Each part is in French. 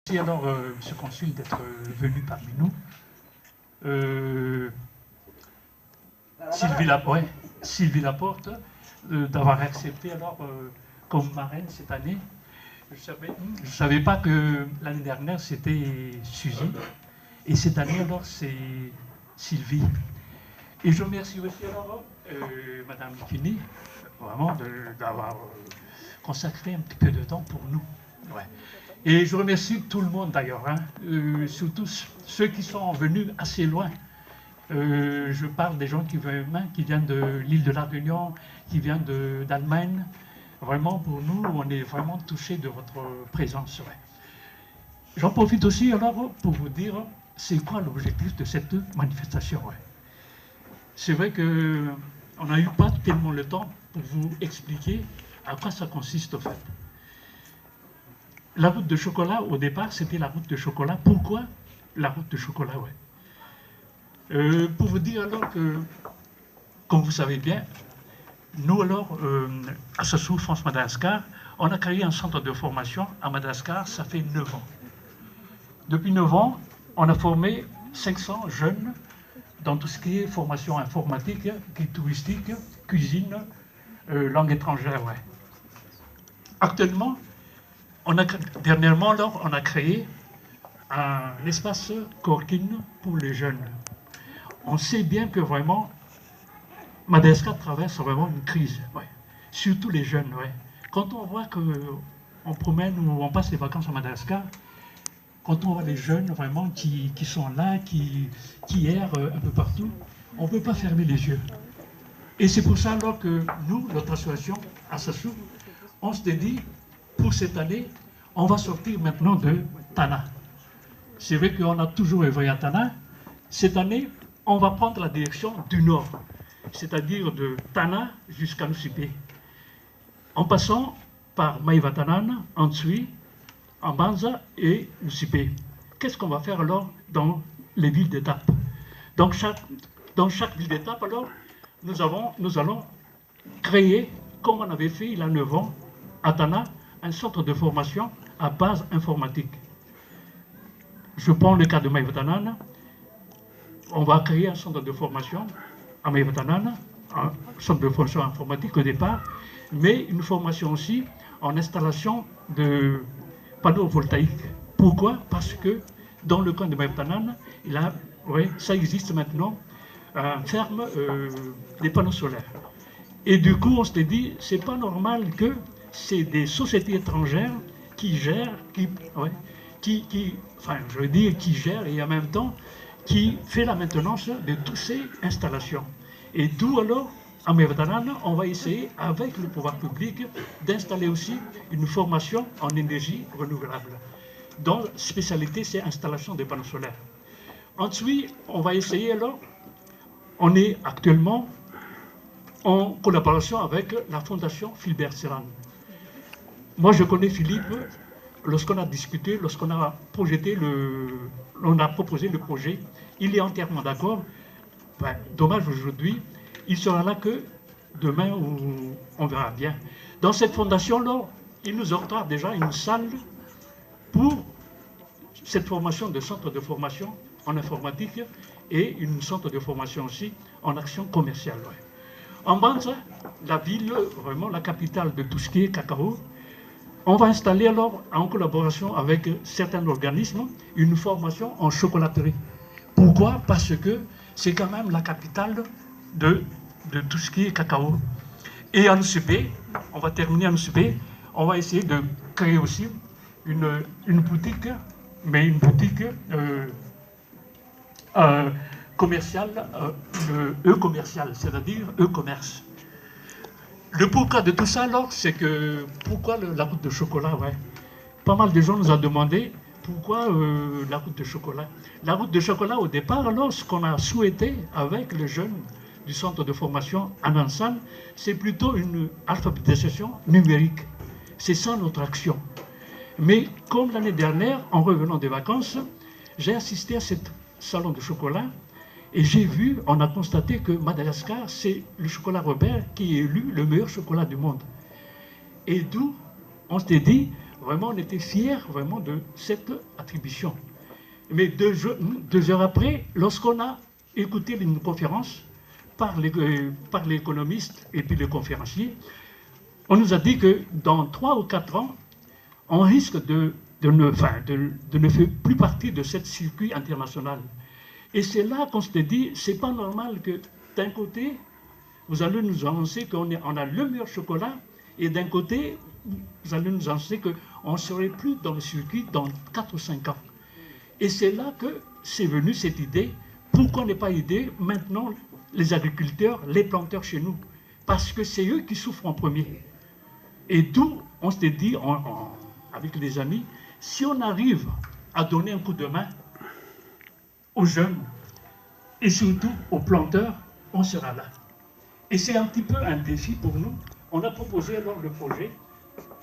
Merci alors, Monsieur le Consul, d'être venu parmi nous. Sylvie Laporte, d'avoir accepté alors comme marraine cette année. Je ne savais pas que l'année dernière c'était Suzy, et cette année alors c'est Sylvie. Et je remercie aussi alors Madame Likini, vraiment d'avoir consacré un petit peu de temps pour nous. Ouais. Et je remercie tout le monde d'ailleurs, hein, surtout ceux qui sont venus assez loin. Je parle des gens qui viennent de l'île de la Réunion, qui viennent d'Allemagne. Vraiment, pour nous, on est vraiment touchés de votre présence. Ouais. J'en profite aussi alors pour vous dire, c'est quoi l'objectif de cette manifestation. Ouais. C'est vrai qu'on n'a eu pas tellement le temps pour vous expliquer à quoi ça consiste au fait. La route de chocolat, au départ, c'était la route de chocolat. Pourquoi la route de chocolat, ouais. Pour vous dire alors que, comme vous savez bien, nous alors, à Sassou, France-Madagascar, on a créé un centre de formation à Madagascar, ça fait 9 ans. Depuis 9 ans, on a formé 500 jeunes dans tout ce qui est formation informatique, guide touristique, cuisine, langue étrangère, ouais. Actuellement, dernièrement, alors, on a créé un espace coworking pour les jeunes. On sait bien que vraiment, Madagascar traverse vraiment une crise, ouais. Surtout les jeunes. Ouais. Quand on voit qu'on promène ou on passe les vacances à Madagascar, quand on voit les jeunes vraiment qui sont là, qui errent un peu partout, on ne peut pas fermer les yeux. Et c'est pour ça alors que nous, notre association, à Sassou, on s'est dit, pour cette année, on va sortir maintenant de Tana. C'est vrai qu'on a toujours œuvré à Tana. Cette année, on va prendre la direction du nord, c'est-à-dire de Tana jusqu'à Nusipe, en passant par Maïvatanan, Ansui, Ambanza et Nusipe. Qu'est-ce qu'on va faire alors dans les villes d'étape? Dans chaque ville d'étape, alors, nous allons créer, comme on avait fait il y a 9 ans, à Tana, un centre de formation à base informatique. Je prends le cas de Maïvatanan. On va créer un centre de formation à Maïvatanan, un centre de formation informatique au départ, mais une formation aussi en installation de panneaux voltaïques. Pourquoi? Parce que dans le coin de Maïvatanan, ça existe maintenant, une ferme des panneaux solaires. Et du coup, on s'est dit, c'est pas normal que c'est des sociétés étrangères qui gèrent, qui gèrent et en même temps qui fait la maintenance de toutes ces installations. Et d'où alors, à Maïvatanan, on va essayer, avec le pouvoir public, d'installer aussi une formation en énergie renouvelable, dont la spécialité, c'est l'installation des panneaux solaires. Ensuite, on va essayer alors, on est actuellement en collaboration avec la Fondation Philbert Celan. Moi, je connais Philippe lorsqu'on a discuté, lorsqu'on a proposé le projet. Il est entièrement d'accord. Dommage aujourd'hui, il sera là que demain, on verra bien. Dans cette fondation-là, il nous octroie déjà une salle pour cette formation de centre de formation en informatique et une centre de formation aussi en action commerciale. Ouais. En Banza, la ville, vraiment la capitale de tout ce qui est cacao, on va installer alors, en collaboration avec certains organismes, une formation en chocolaterie. Pourquoi? Parce que c'est quand même la capitale de tout ce qui est cacao. Et en Nusipe, on va terminer en Nusipe, on va essayer de créer aussi une boutique, mais une boutique commerciale, e-commerciale, c'est-à-dire e-commerce. Le pourquoi de tout ça, alors, c'est que, pourquoi la route de chocolat, ouais. Pas mal de gens nous ont demandé pourquoi la route de chocolat. La route de chocolat, au départ, alors, ce qu'on a souhaité avec les jeunes du centre de formation à Nansan, c'est plutôt une alphabétisation numérique. C'est ça notre action. Mais comme l'année dernière, en revenant des vacances, j'ai assisté à ce salon de chocolat. Et j'ai vu, on a constaté que Madagascar, c'est le chocolat Robert qui est élu le meilleur chocolat du monde. Et d'où on s'est dit, vraiment, on était fiers vraiment de cette attribution. Mais 2 heures après, lorsqu'on a écouté une conférence par l'économiste et puis le conférencier, on nous a dit que dans 3 ou 4 ans, on risque de ne faire plus partie de ce circuit international. Et c'est là qu'on se dit, c'est pas normal que d'un côté, vous allez nous annoncer qu'on a le meilleur chocolat, et d'un côté, vous allez nous annoncer qu'on ne serait plus dans le circuit dans 4 ou 5 ans. Et c'est là que c'est venu cette idée. Pourquoi ne pas aider maintenant les agriculteurs, les planteurs chez nous? Parce que c'est eux qui souffrent en premier. Et d'où on s'est dit, avec les amis, si on arrive à donner un coup de main aux jeunes et surtout aux planteurs, on sera là. Et c'est un petit peu un défi pour nous. On a proposé alors le projet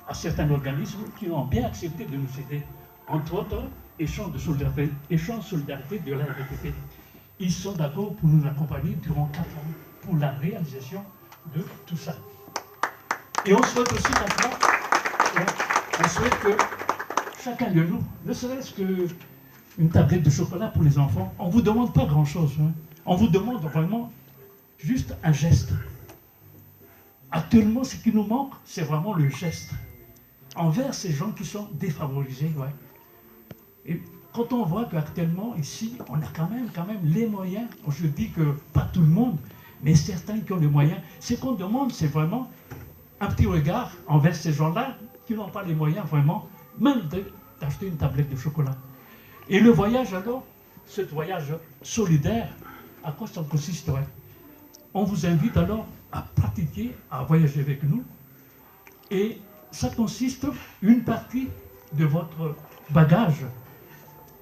à certains organismes qui ont bien accepté de nous aider. Entre autres, Échange de solidarité de la RPP. Ils sont d'accord pour nous accompagner durant 4 ans pour la réalisation de tout ça. Et on souhaite aussi maintenant, on souhaite que chacun de nous, ne serait-ce qu'une tablette de chocolat pour les enfants, on ne vous demande pas grand-chose. Hein. On vous demande vraiment juste un geste. Actuellement, ce qui nous manque, c'est vraiment le geste envers ces gens qui sont défavorisés. Ouais. Et quand on voit qu'actuellement, ici, on a quand même les moyens, je dis que pas tout le monde, mais certains qui ont les moyens, ce qu'on demande, c'est vraiment un petit regard envers ces gens-là qui n'ont pas les moyens vraiment, même d'acheter une tablette de chocolat. Et le voyage alors, ce voyage solidaire, à quoi ça consiste? Ouais. On vous invite alors à pratiquer, à voyager avec nous. Et ça consiste, une partie de votre bagage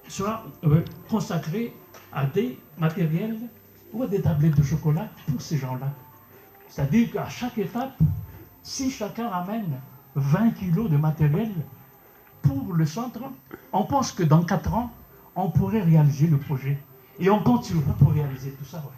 sera consacrée à des matériels ou à des tablettes de chocolat pour ces gens-là. C'est-à-dire qu'à chaque étape, si chacun ramène 20 kilos de matériel pour le centre, on pense que dans 4 ans, on pourrait réaliser le projet. Et on continuera pour réaliser tout ça. Ouais.